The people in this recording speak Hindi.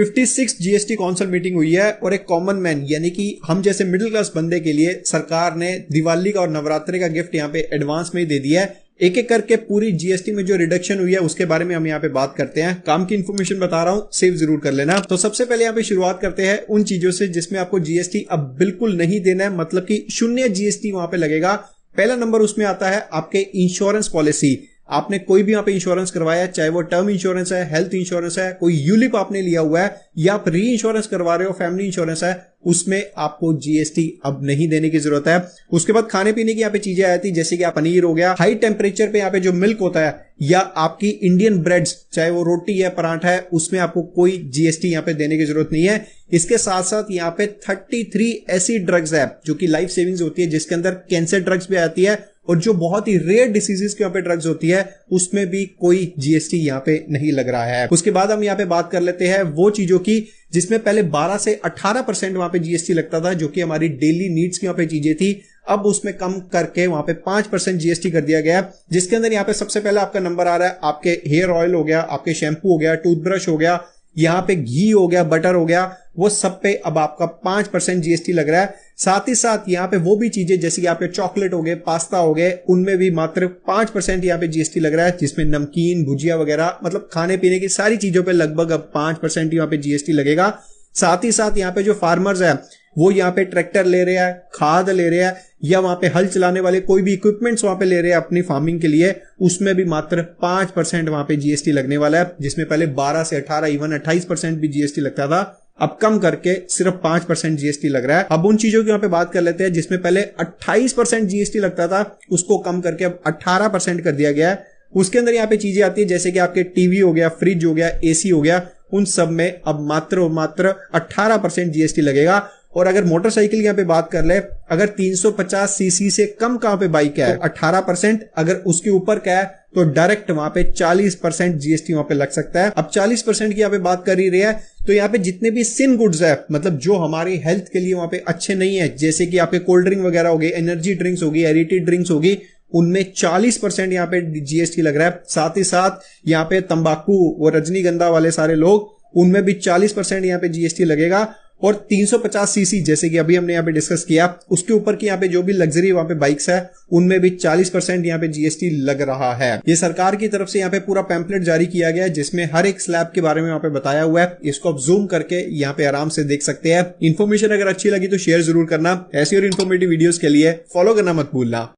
56 जीएसटी काउंसिल मीटिंग हुई है और एक कॉमन मैन यानी कि हम जैसे मिडिल क्लास बंदे के लिए सरकार ने दिवाली का और नवरात्रि का गिफ्ट यहाँ पे एडवांस में ही दे दिया है। एक एक करके पूरी जीएसटी में जो रिडक्शन हुई है उसके बारे में हम यहाँ पे बात करते हैं। काम की इन्फॉर्मेशन बता रहा हूँ, सेव जरूर कर लेना। तो सबसे पहले यहाँ पे शुरुआत करते हैं उन चीजों से जिसमें आपको जीएसटी अब बिल्कुल नहीं देना है, मतलब कि शून्य जीएसटी वहां पे लगेगा। पहला नंबर उसमें आता है आपके इंश्योरेंस पॉलिसी। आपने कोई भी यहाँ पे इंश्योरेंस करवाया, चाहे वो टर्म इंश्योरेंस है, हेल्थ इंश्योरेंस है, कोई यूलिप आपने लिया हुआ है या आप री इंश्योरेंस करवा रहे हो, फैमिली इंश्योरेंस है, उसमें आपको जीएसटी अब नहीं देने की जरूरत है। उसके बाद खाने पीने की यहाँ पे चीजें आई थी, जैसे कि पनीर हो गया, हाई टेम्परेचर पे यहाँ पे जो मिल्क होता है या आपकी इंडियन ब्रेड्स, चाहे वो रोटी है, पराठा है, उसमें आपको कोई जीएसटी यहाँ पे देने की जरूरत नहीं है। इसके साथ साथ यहाँ पे 33 ऐसी ड्रग्स है जो कि लाइफ सेविंग्स होती है, जिसके अंदर कैंसर ड्रग्स भी आती है और जो बहुत ही रेयर डिसीजेस के यहाँ पे ड्रग्स होती है उसमें भी कोई जीएसटी यहाँ पे नहीं लग रहा है। उसके बाद हम यहाँ पे बात कर लेते हैं वो चीजों की जिसमें पहले 12 से 18% वहां पे जीएसटी लगता था, जो कि हमारी डेली नीड्स की यहाँ पे चीजें थी। अब उसमें कम करके वहां पे 5% जीएसटी कर दिया गया, जिसके अंदर यहाँ पे सबसे पहले आपका नंबर आ रहा है आपके हेयर ऑयल हो गया, आपके शैम्पू हो गया, टूथब्रश हो गया, यहाँ पे घी हो गया, बटर हो गया, वो सब पे अब आपका 5% जीएसटी लग रहा है। साथ ही साथ यहाँ पे वो भी चीजें जैसे कि आपके चॉकलेट हो गए, पास्ता हो गए, उनमें भी मात्र 5% यहाँ पे जीएसटी लग रहा है, जिसमें नमकीन, भुजिया वगैरह, मतलब खाने पीने की सारी चीजों पे लगभग अब 5% यहाँ पे जीएसटी लगेगा। साथ ही साथ यहाँ पे जो फार्मर्स है वो यहाँ पे ट्रैक्टर ले रहे हैं, खाद ले रहे हैं या वहां पे हल चलाने वाले कोई भी इक्विपमेंट्स वहां पे ले रहे हैं अपनी फार्मिंग के लिए, उसमें भी मात्र 5% वहां पे जीएसटी लगने वाला है, जिसमें पहले 12 से 18 इवन 28% भी जीएसटी लगता था, अब कम करके सिर्फ 5% जीएसटी लग रहा है। अब उन चीजों की यहाँ पे बात कर लेते हैं जिसमें पहले 28% जीएसटी लगता था, उसको कम करके अब 18% कर दिया गया है। उसके अंदर यहाँ पे चीजें आती है जैसे कि आपके टीवी हो गया, फ्रिज हो गया, एसी हो गया, उन सब में अब मात्र 18% जीएसटी लगेगा। और अगर मोटरसाइकिल यहाँ पे बात कर ले, अगर 350 सीसी से कम कहाँ पे बाइक है तो 18%, अगर उसके ऊपर क्या है तो डायरेक्ट वहां पे 40% जीएसटी वहां पे लग सकता है। अब 40% की यहाँ पे बात कर ही रही है तो यहाँ पे जितने भी सिन गुड्स है, मतलब जो हमारी हेल्थ के लिए वहां पे अच्छे नहीं है, जैसे कि आपके कोल्ड ड्रिंक वगैरह हो गई, एनर्जी ड्रिंक्स होगी, एरिटेड ड्रिंक्स होगी, उनमें 40% यहाँ पे जीएसटी लग रहा है। साथ ही साथ यहाँ पे तंबाकू और रजनीगंधा वाले सारे लोग, उनमें भी 40% यहाँ पे जीएसटी लगेगा। और 350 सीसी जैसे कि अभी हमने यहाँ पे डिस्कस किया, उसके ऊपर की यहाँ पे जो भी लग्जरी वहां पे बाइक्स है उनमें भी 40% यहाँ पे जीएसटी लग रहा है। ये सरकार की तरफ से यहाँ पे पूरा पैम्पलेट जारी किया गया है जिसमें हर एक स्लैब के बारे में यहाँ पे बताया हुआ है। इसको आप जूम करके यहाँ पे आराम से देख सकते हैं। इन्फॉर्मेशन अगर अच्छी लगी तो शेयर जरूर करना। ऐसी और इन्फॉर्मेटिव वीडियोस के लिए फॉलो करना मत भूलना।